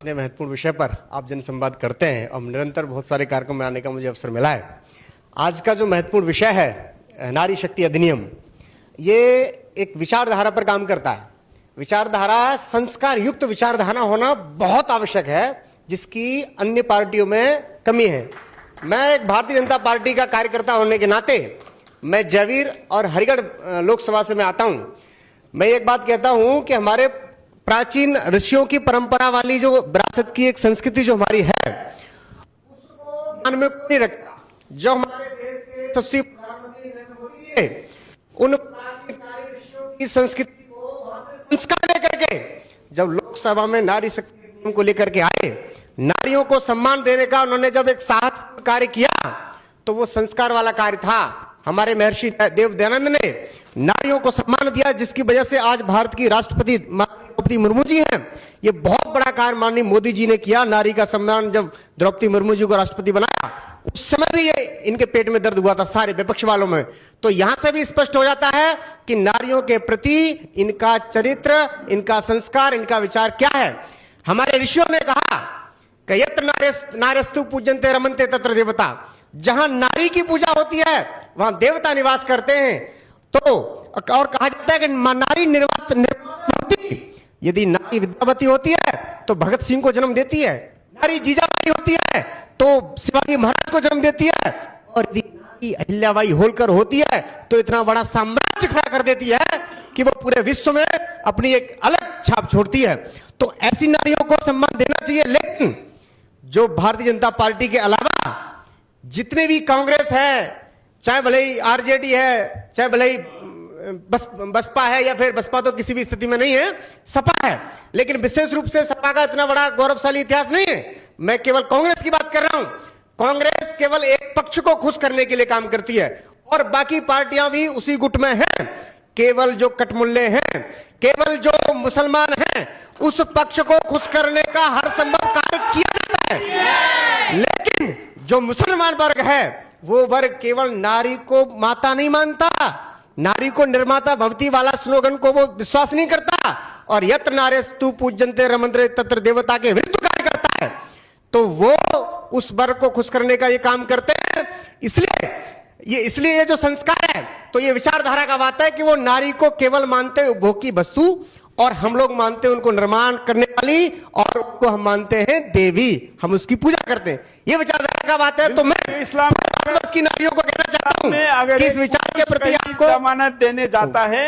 इतने महत्वपूर्ण विषय पर आप जनसंवाद करते हैं और निरंतर बहुत सारे कार्यक्रम में आने का मुझे अवसर मिला है। आज का जो महत्वपूर्ण विषय है नारी शक्ति अधिनियम, ये एक विचारधारा पर काम करता है। विचारधारा, संस्कार युक्त विचारधारा होना बहुत आवश्यक है, जिसकी अन्य पार्टियों में कमी है। मैं एक भारतीय जनता पार्टी का कार्यकर्ता होने के नाते मैं जयवीर और हरिगढ़ लोकसभा से मैं आता हूं। मैं एक बात कहता हूं कि हमारे प्राचीन ऋषियों की परंपरा वाली जो विरासत की एक संस्कृति जो हमारी है, उसको ध्यान में नहीं रखता। जो हमारे देश के यशस्वी प्रधानमंत्री नरेंद्र मोदी है, उन प्राचीन ऋषियों की संस्कृति को वहां से संस्कार लेकर के जब लोकसभा में नारी शक्ति को लेकर के आए, नारियों को सम्मान देने का उन्होंने जब एक साहस कार्य किया, तो वो संस्कार वाला कार्य था। हमारे महर्षि देव दयानंद ने नारियों को सम्मान दिया, जिसकी वजह से आज भारत की राष्ट्रपति द्रौपदी मुर्मू जी हैं। ये बहुत बड़ा कार्य माननीय मोदी जी ने किया। नारी का सम्मान जब द्रौपदी मुर्मू जी को राष्ट्रपति बनाया, उस समय भी ये इनके पेट में दर्द हुआ था सारे विपक्ष वालों में। तो यहां से भी स्पष्ट हो जाता है कि नारियों के प्रति इनका चरित्र, इनका संस्कार, इनका विचार क्या है। हमारे ऋषियों ने कहा कि यत्र नार्यस्तु पूज्यन्ते रमन्ते तत्र देवता। जहां नारी की पूजा होती है वहां देवता निवास करते हैं। तो और कहा जाता है कि नारी निर्माता होती, यदि नारी विद्यावती होती है तो भगत सिंह को जन्म देती है, नारी जीजाबाई होती है तो शिवाजी महाराज को जन्म देती है, और यदि नारी अहिल्याबाई होलकर होती है तो इतना बड़ा साम्राज्य खड़ा कर देती है कि वो पूरे विश्व में अपनी एक अलग छाप छोड़ती है। तो ऐसी नारियों को सम्मान देना चाहिए। लेकिन जो भारतीय जनता पार्टी के अलावा जितने भी कांग्रेस है, चाहे भले ही आरजेडी है, चाहे भले ही बसपा है, या फिर बसपा तो किसी भी स्थिति में नहीं है, सपा है, लेकिन विशेष रूप से सपा का इतना बड़ा गौरवशाली इतिहास नहीं है। मैं केवल कांग्रेस की बात कर रहा हूं। कांग्रेस केवल एक पक्ष को खुश करने के लिए काम करती है और बाकी पार्टियां भी उसी गुट में हैं। केवल जो कटमुल्ले हैं, केवल जो मुसलमान हैं, उस पक्ष को खुश करने का हर संभव कार्य किया जाता है। लेकिन जो मुसलमान वर्ग है, वो वर्ग केवल नारी को माता नहीं मानता, नारी को निर्माता भवती वाला स्लोगन को वो विश्वास नहीं करता, और यत्र नार्यस्तु पूज्यन्ते रमन्ते तत्र देवता के विरुद्ध कार्य करता है। तो वो उस वर्ग को खुश करने का ये काम करते हैं। इसलिए ये जो संस्कार है, तो ये विचारधारा का बात है कि वो नारी को केवल मानते हैं उपभोग की वस्तु, और हम लोग मानते हैं उनको निर्माण करने वाली, और उनको हम मानते हैं देवी, हम उसकी पूजा करते हैं। ये विचारधारा का बात है। तो मैं इस्लाम की नारियों को कहना चाहता हूं कि इस विचार के प्रति आपको जमानत देने जाता है